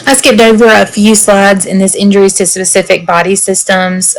I skipped over a few slides in this injuries to specific body systems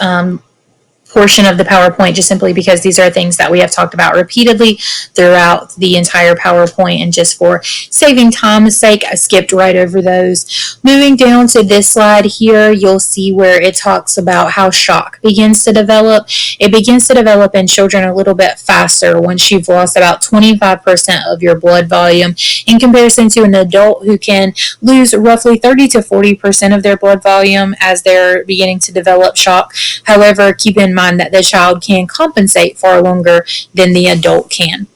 portion of the PowerPoint just simply because these are things that we have talked about repeatedly throughout the entire PowerPoint, and just for saving time's sake, I skipped right over those. Moving down to this slide here, you'll see where it talks about how shock begins to develop. It begins to develop in children a little bit faster once you've lost about 25% of your blood volume in comparison to an adult who can lose roughly 30 to 40% of their blood volume as they're beginning to develop shock. However, keep in mind that the child can compensate far longer than the adult can.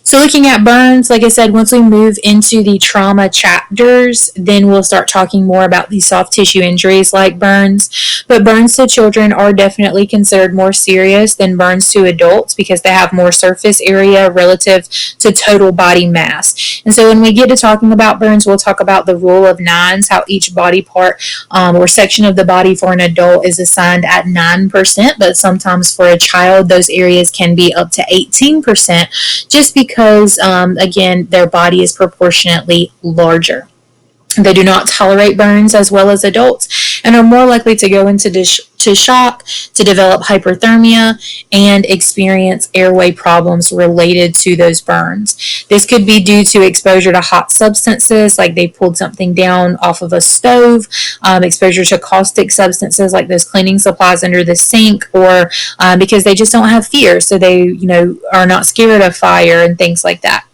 So looking at burns, like I said, once we move into the trauma chapters, then we'll start talking more about these soft tissue injuries like burns. But burns to children are definitely considered more serious than burns to adults because they have more surface area relative to total body mass. And so when we get to talking about burns, we'll talk about the rule of nines, how each body part or section of the body for an adult is assigned at 9%, but sometimes for a child, those areas can be up to 18%, just because again, their body is proportionately larger. They do not tolerate burns as well as adults and are more likely to go into shock, to develop hyperthermia, and experience airway problems related to those burns. This could be due to exposure to hot substances, like they pulled something down off of a stove, exposure to caustic substances like those cleaning supplies under the sink, or because they just don't have fear, so they are not scared of fire and things like that.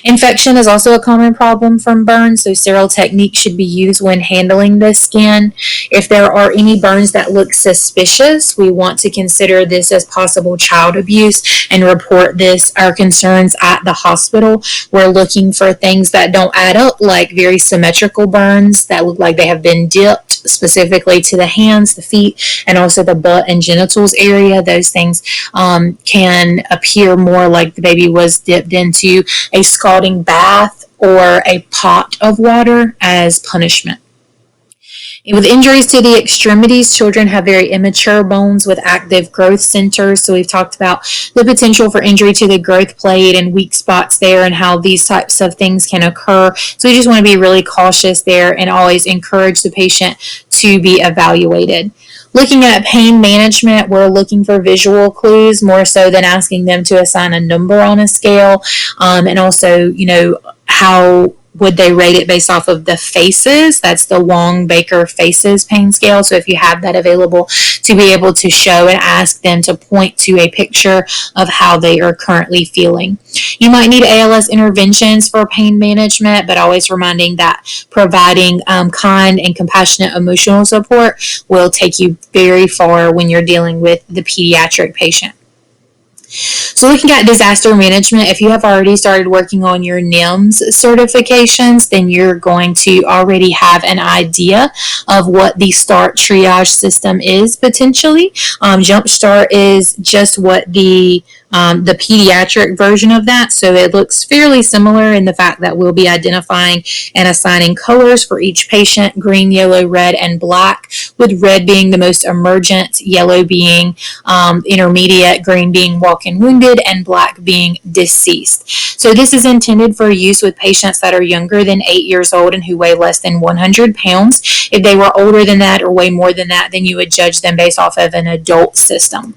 Infection is also a common problem from burns, so sterile techniques should be used when handling the skin. If there are any burns that look suspicious, we want to consider this as possible child abuse and report our concerns at the hospital. We're looking for things that don't add up, like very symmetrical burns that look like they have been dipped specifically to the hands, the feet, and also the butt and genitals area. Those things can appear more like the baby was dipped into a scalding bath or a pot of water as punishment. With injuries to the extremities, children have very immature bones with active growth centers. So we've talked about the potential for injury to the growth plate and weak spots there and how these types of things can occur. So we just want to be really cautious there and always encourage the patient to be evaluated. Looking at pain management, we're looking for visual clues more so than asking them to assign a number on a scale. And also, how would they rate it based off of the FACES? That's the Long Baker FACES pain scale. So if you have that available, to be able to show and ask them to point to a picture of how they are currently feeling. You might need ALS interventions for pain management, but always reminding that providing kind and compassionate emotional support will take you very far when you're dealing with the pediatric patient. So looking at disaster management, if you have already started working on your NIMS certifications, then you're going to already have an idea of what the START triage system is potentially. Jumpstart is just what the pediatric version of that. So it looks fairly similar in the fact that we'll be identifying and assigning colors for each patient: green, yellow, red, and black, with red being the most emergent, yellow being intermediate, green being walk-in wounded, and black being deceased. So this is intended for use with patients that are younger than 8 years old and who weigh less than 100 pounds. If they were older than that or weigh more than that, then you would judge them based off of an adult system.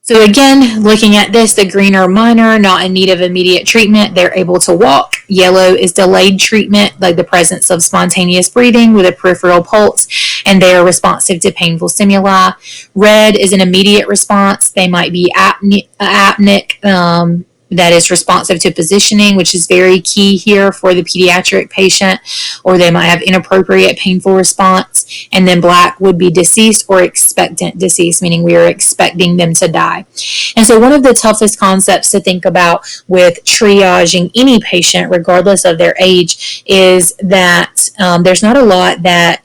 So again, looking at this, the green are minor, not in need of immediate treatment. They're able to walk. Yellow is delayed treatment, like the presence of spontaneous breathing with a peripheral pulse, and they are responsive to painful stimuli. Red is an immediate response. They might be apneic, that is responsive to positioning, which is very key here for the pediatric patient, or they might have inappropriate painful response. And then black would be deceased or expectant deceased, meaning we are expecting them to die. And so one of the toughest concepts to think about with triaging any patient, regardless of their age, is that there's not a lot that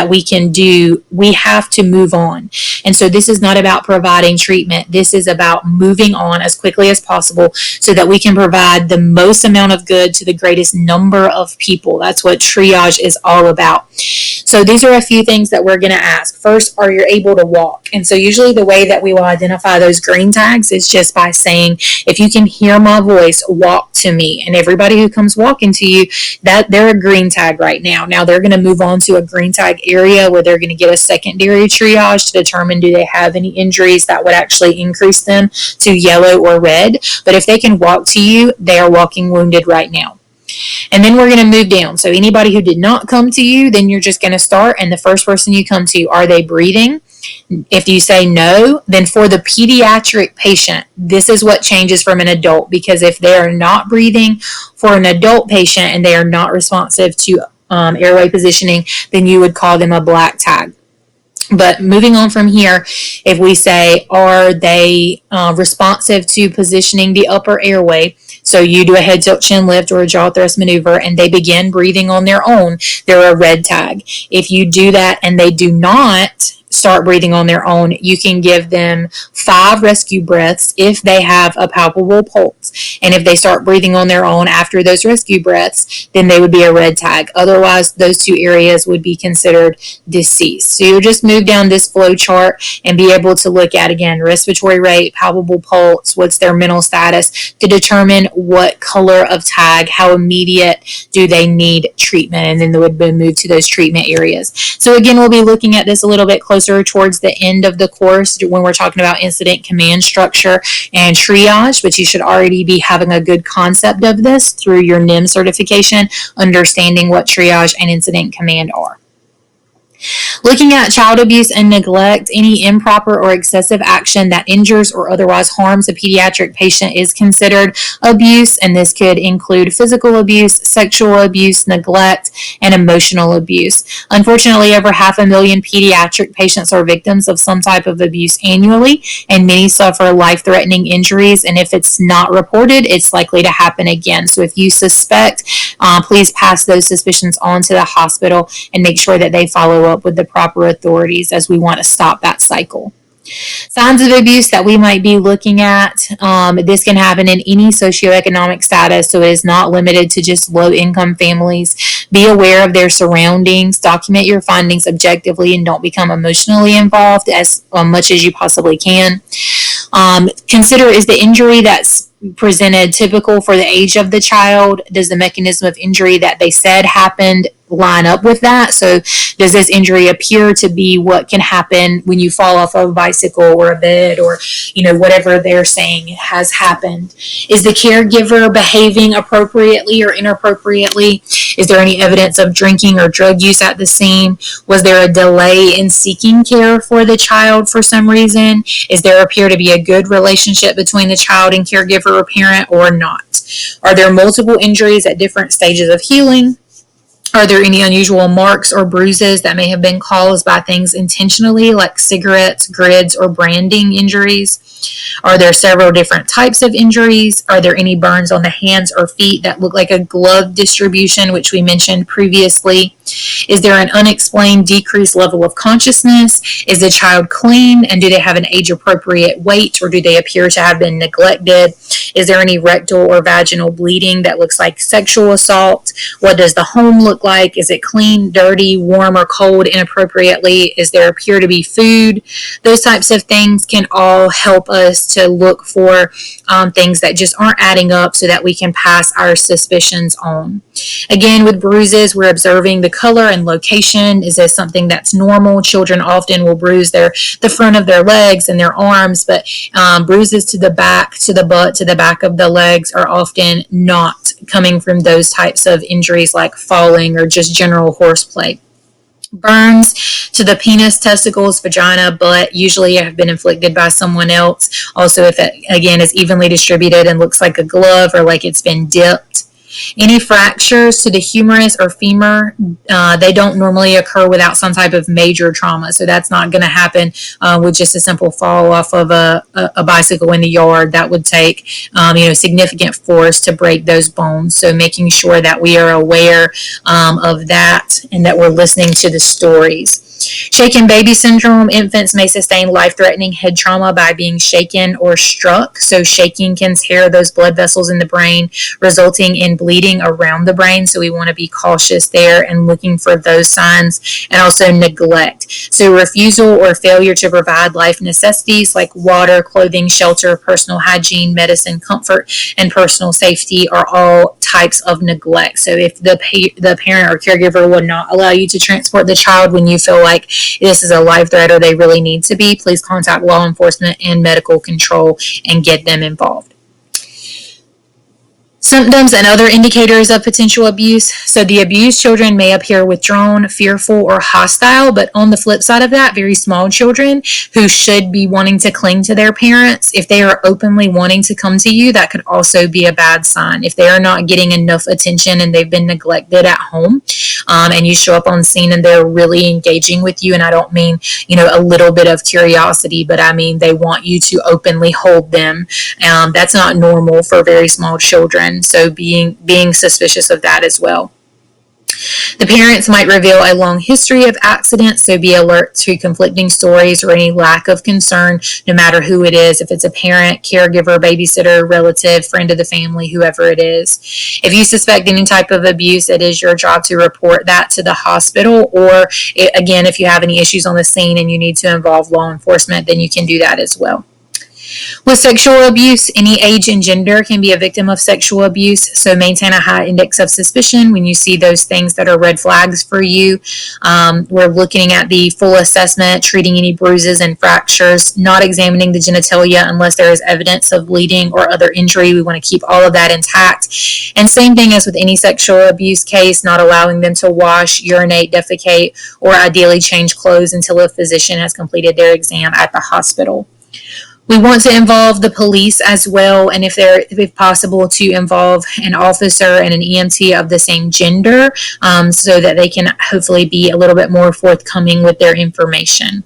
we can do. We have to move on. And so this is not about providing treatment. This is about moving on as quickly as possible so that we can provide the most amount of good to the greatest number of people. That's what triage is all about. So these are a few things that we're going to ask. First, are you able to walk? And so usually the way that we will identify those green tags is just by saying, if you can hear my voice, walk to me. And everybody who comes walking to you, that they're a green tag right now. Now they're going to move on to a green tag area where they're going to get a secondary triage to determine do they have any injuries that would actually increase them to yellow or red. But if they can walk to you, they are walking wounded right now. And then we're going to move down. So anybody who did not come to you, then you're just going to start. And the first person you come to, are they breathing? If you say no, then for the pediatric patient, this is what changes from an adult, because if they are not breathing for an adult patient and they are not responsive to airway positioning, then you would call them a black tag. But moving on from here, if we say, are they responsive to positioning the upper airway? So you do a head tilt chin lift or a jaw thrust maneuver and they begin breathing on their own, they're a red tag. If you do that and they do not start breathing on their own, you can give them 5 rescue breaths if they have a palpable pulse. And if they start breathing on their own after those rescue breaths, then they would be a red tag. Otherwise, those 2 areas would be considered deceased. So you'll just move down this flow chart and be able to look at, again, respiratory rate, palpable pulse, what's their mental status, to determine what color of tag, how immediate do they need treatment, and then they would be moved to those treatment areas. So again, we'll be looking at this a little bit closer towards the end of the course when we're talking about incident command structure and triage, but you should already be having a good concept of this through your NIM certification, understanding what triage and incident command are. Looking at child abuse and neglect, any improper or excessive action that injures or otherwise harms a pediatric patient is considered abuse, and this could include physical abuse, sexual abuse, neglect, and emotional abuse. Unfortunately, over 500,000 pediatric patients are victims of some type of abuse annually, and many suffer life-threatening injuries, and if it's not reported, it's likely to happen again. So if you suspect, please pass those suspicions on to the hospital and make sure that they follow up with the proper authorities, as we want to stop that cycle. Signs of abuse that we might be looking at, this can happen in any socioeconomic status, so it is not limited to just low-income families. Be aware of their surroundings, document your findings objectively, and don't become emotionally involved as much as you possibly can. Consider, is the injury that's presented typical for the age of the child? Does the mechanism of injury that they said happened line up with that? So does this injury appear to be what can happen when you fall off of a bicycle or a bed, or whatever they're saying has happened? Is the caregiver behaving appropriately or inappropriately? Is there any evidence of drinking or drug use at the scene? Was there a delay in seeking care for the child for some reason? Is there appear to be a good relationship between the child and caregiver or parent, or not? Are there multiple injuries at different stages of healing? Are there any unusual marks or bruises that may have been caused by things intentionally, like cigarettes, grids, or branding injuries? Are there several different types of injuries? Are there any burns on the hands or feet that look like a glove distribution, which we mentioned previously? Is there an unexplained decreased level of consciousness? Is the child clean, and do they have an age-appropriate weight, or do they appear to have been neglected? Is there any rectal or vaginal bleeding that looks like sexual assault? What does the home look like? Is it clean, dirty, warm, or cold inappropriately? Is there appear to be food? Those types of things can all help us to look for things that just aren't adding up, so that we can pass our suspicions on. Again, with bruises, we're observing the color and location. Is this something that's normal? Children often will bruise the front of their legs and their arms, but bruises to the back, to the butt, to the back of the legs are often not coming from those types of injuries like falling or just general horseplay. Burns to the penis, testicles, vagina, butt usually have been inflicted by someone else. Also, if it, again, is evenly distributed and looks like a glove or like it's been dipped. Any fractures to the humerus or femur, they don't normally occur without some type of major trauma. So that's not going to happen with just a simple fall off of a bicycle in the yard. That would take significant force to break those bones. So making sure that we are aware of that and that we're listening to the stories. Shaken baby syndrome, infants may sustain life-threatening head trauma by being shaken or struck. So shaking can tear those blood vessels in the brain, resulting in bleeding around the brain. So we want to be cautious there and looking for those signs, and also neglect. So refusal or failure to provide life necessities like water, clothing, shelter, personal hygiene, medicine, comfort, and personal safety are all types of neglect. So if the parent or caregiver would not allow you to transport the child when you feel like this is a life threat or they really need to be, please contact law enforcement and medical control and get them involved. Symptoms and other indicators of potential abuse. So the abused children may appear withdrawn, fearful, or hostile, but on the flip side of that, very small children who should be wanting to cling to their parents, if they are openly wanting to come to you, that could also be a bad sign. If they are not getting enough attention and they've been neglected at home, and you show up on scene and they're really engaging with you, and I don't mean, a little bit of curiosity, but I mean they want you to openly hold them. That's not normal for very small children. So being suspicious of that as well. The parents might reveal a long history of accidents, so be alert to conflicting stories or any lack of concern, no matter who it is, if it's a parent, caregiver, babysitter, relative, friend of the family, whoever it is. If you suspect any type of abuse, it is your job to report that to the hospital, or again, if you have any issues on the scene and you need to involve law enforcement, then you can do that as well. With sexual abuse, any age and gender can be a victim of sexual abuse, so maintain a high index of suspicion when you see those things that are red flags for you. We're looking at the full assessment, treating any bruises and fractures, not examining the genitalia unless there is evidence of bleeding or other injury. We want to keep all of that intact. And same thing as with any sexual abuse case, not allowing them to wash, urinate, defecate, or ideally change clothes until a physician has completed their exam at the hospital. We want to involve the police as well, and if possible, to involve an officer and an EMT of the same gender, so that they can hopefully be a little bit more forthcoming with their information.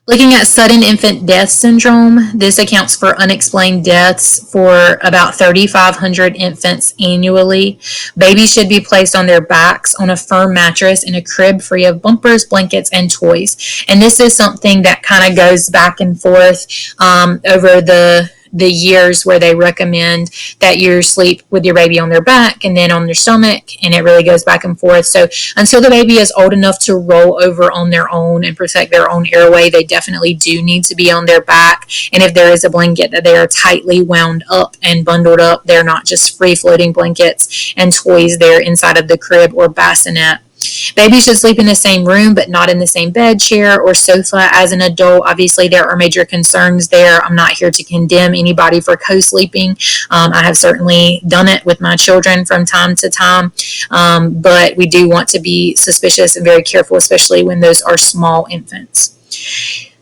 Looking at sudden infant death syndrome, this accounts for unexplained deaths for about 3,500 infants annually. Babies should be placed on their backs on a firm mattress in a crib free of bumpers, blankets, and toys. And this is something that kind of goes back and forth over the years, where they recommend that you sleep with your baby on their back and then on their stomach, and it really goes back and forth. So until the baby is old enough to roll over on their own and protect their own airway, they definitely do need to be on their back. And if there is a blanket, that they are tightly wound up and bundled up. They're not just free floating blankets and toys there inside of the crib or bassinet. Babies should sleep in the same room, but not in the same bed, chair, or sofa as an adult. Obviously, there are major concerns there. I'm not here to condemn anybody for co-sleeping. I have certainly done it with my children from time to time, but we do want to be suspicious and very careful, especially when those are small infants.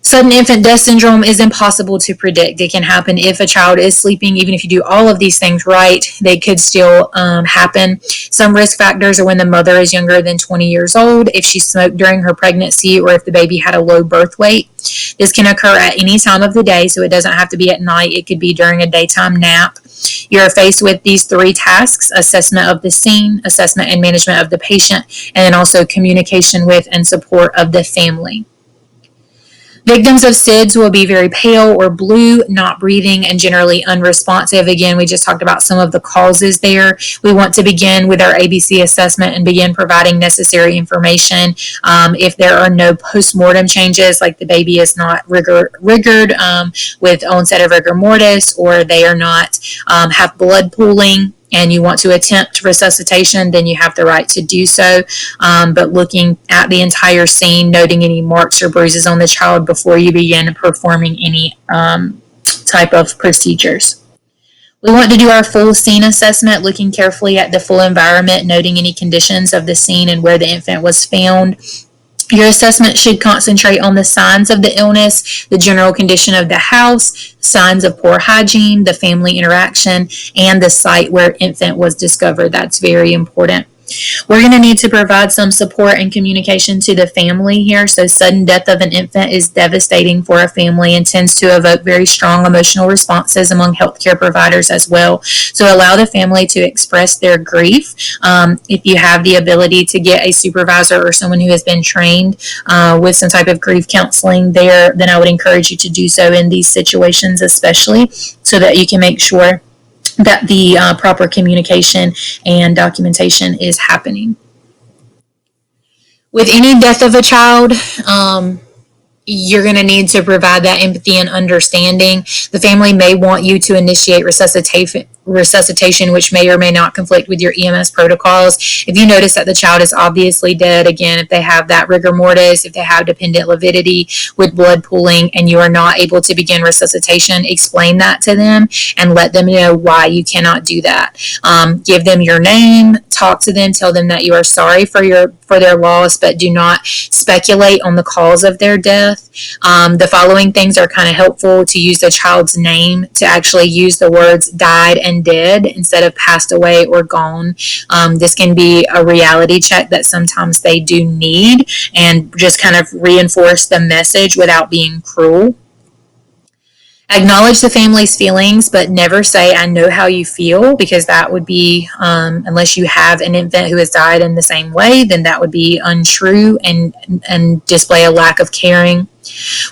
Sudden infant death syndrome is impossible to predict. It can happen if a child is sleeping. Even if you do all of these things right, they could still happen. Some risk factors are when the mother is younger than 20 years old, if she smoked during her pregnancy, or if the baby had a low birth weight. This can occur at any time of the day, so it doesn't have to be at night. It could be during a daytime nap. You're faced with these 3 tasks: assessment of the scene, assessment and management of the patient, and then also communication with and support of the family. Victims of SIDS will be very pale or blue, not breathing, and generally unresponsive. Again, we just talked about some of the causes there. We want to begin with our ABC assessment and begin providing necessary information. If there are no postmortem changes, like the baby is not rigored with onset of rigor mortis, or they are not have blood pooling, and you want to attempt resuscitation, then you have the right to do so. But looking at the entire scene, noting any marks or bruises on the child before you begin performing any type of procedures. We want to do our full scene assessment, looking carefully at the full environment, noting any conditions of the scene and where the infant was found. Your assessment should concentrate on the signs of the illness, the general condition of the house, signs of poor hygiene, the family interaction, and the site where infant was discovered. That's very important. We're going to need to provide some support and communication to the family here. So sudden death of an infant is devastating for a family and tends to evoke very strong emotional responses among healthcare providers as well. So allow the family to express their grief. If you have the ability to get a supervisor or someone who has been trained with some type of grief counseling there, then I would encourage you to do so in these situations, especially so that you can make sure that the proper communication and documentation is happening. With any death of a child, you're going to need to provide that empathy and understanding. The family may want you to initiate resuscitation, which may or may not conflict with your EMS protocols. If you notice that the child is obviously dead, again, if they have that rigor mortis, if they have dependent lividity with blood pooling, and you are not able to begin resuscitation, explain that to them and let them know why you cannot do that. Give them your name, talk to them, tell them that you are sorry for their loss, but do not speculate on the cause of their death. The following things are kind of helpful: to use the child's name, to actually use the words died and dead instead of passed away or gone. This can be a reality check that sometimes they do need, and just kind of reinforce the message without being cruel. Acknowledge the family's feelings, but never say, I know how you feel, because that would be, unless you have an infant who has died in the same way, then that would be untrue and display a lack of caring.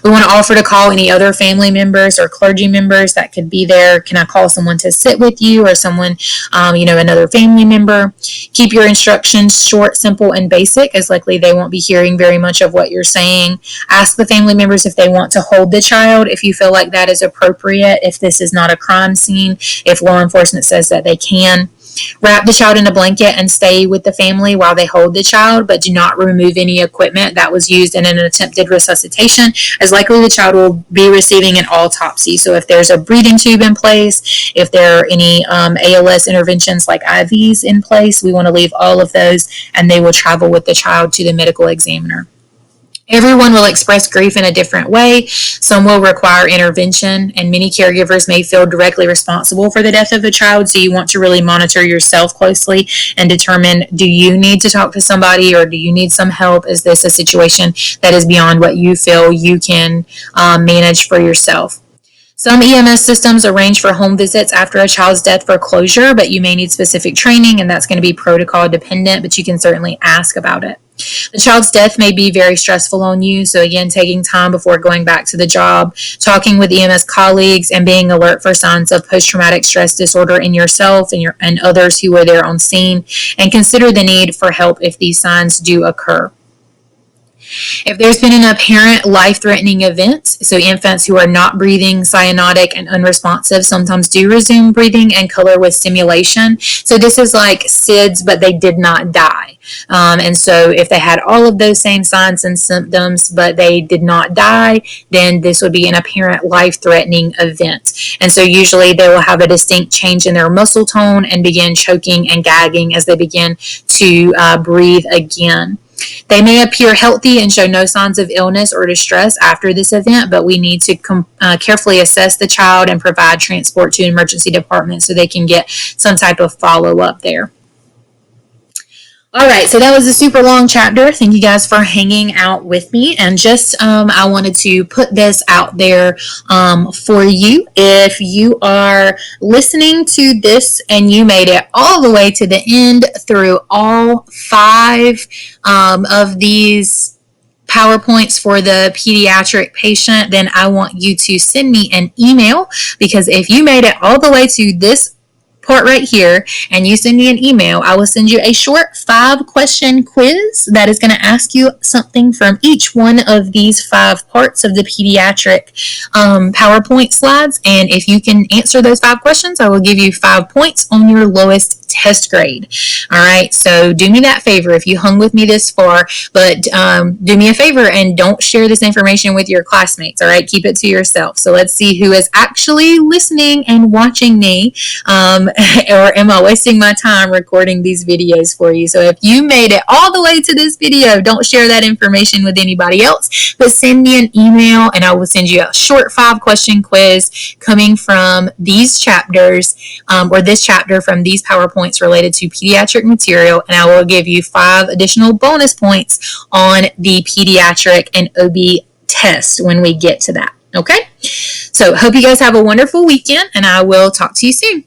We want to offer to call any other family members or clergy members that could be there. Can I call someone to sit with you, or someone, another family member? Keep your instructions short, simple, and basic, as likely they won't be hearing very much of what you're saying. Ask the family members if they want to hold the child, if you feel like that is appropriate, if this is not a crime scene, if law enforcement says that they can. Wrap the child in a blanket and stay with the family while they hold the child, but do not remove any equipment that was used in an attempted resuscitation, as likely the child will be receiving an autopsy. So if there's a breathing tube in place, if there are any ALS interventions like IVs in place, we want to leave all of those, and they will travel with the child to the medical examiner. Everyone will express grief in a different way. Some will require intervention, and many caregivers may feel directly responsible for the death of a child. So you want to really monitor yourself closely and determine, do you need to talk to somebody, or do you need some help? Is this a situation that is beyond what you feel you can manage for yourself? Some EMS systems arrange for home visits after a child's death for closure, but you may need specific training, and that's going to be protocol dependent, but you can certainly ask about it. The child's death may be very stressful on you, so again, taking time before going back to the job, talking with EMS colleagues, and being alert for signs of post-traumatic stress disorder in yourself and others who were there on scene, and consider the need for help if these signs do occur. If there's been an apparent life-threatening event, so infants who are not breathing, cyanotic, and unresponsive sometimes do resume breathing and color with stimulation. So this is like SIDS, but they did not die. And so if they had all of those same signs and symptoms, but they did not die, then this would be an apparent life-threatening event. And so usually they will have a distinct change in their muscle tone and begin choking and gagging as they begin to breathe again. They may appear healthy and show no signs of illness or distress after this event, but we need to carefully assess the child and provide transport to an emergency department so they can get some type of follow-up there. All right, so that was a super long chapter. Thank you guys for hanging out with me. And just I wanted to put this out there for you. If you are listening to this and you made it all the way to the end through all 5 of these PowerPoints for the pediatric patient, then I want you to send me an email, because if you made it all the way to this part right here and you send me an email, I will send you a short 5-question quiz that is going to ask you something from each one of these 5 parts of the pediatric PowerPoint slides. And if you can answer those 5 questions, I will give you 5 points on your lowest test grade. All right, so do me that favor if you hung with me this far, but do me a favor and don't share this information with your classmates. All right, keep it to yourself. So let's see who is actually listening and watching me. Or am I wasting my time recording these videos for you? So if you made it all the way to this video, don't share that information with anybody else, but send me an email and I will send you a short 5-question quiz coming from these chapters, or this chapter from these PowerPoints related to pediatric material, and I will give you 5 additional bonus points on the pediatric and OB test when we get to that. Okay? So hope you guys have a wonderful weekend, and I will talk to you soon.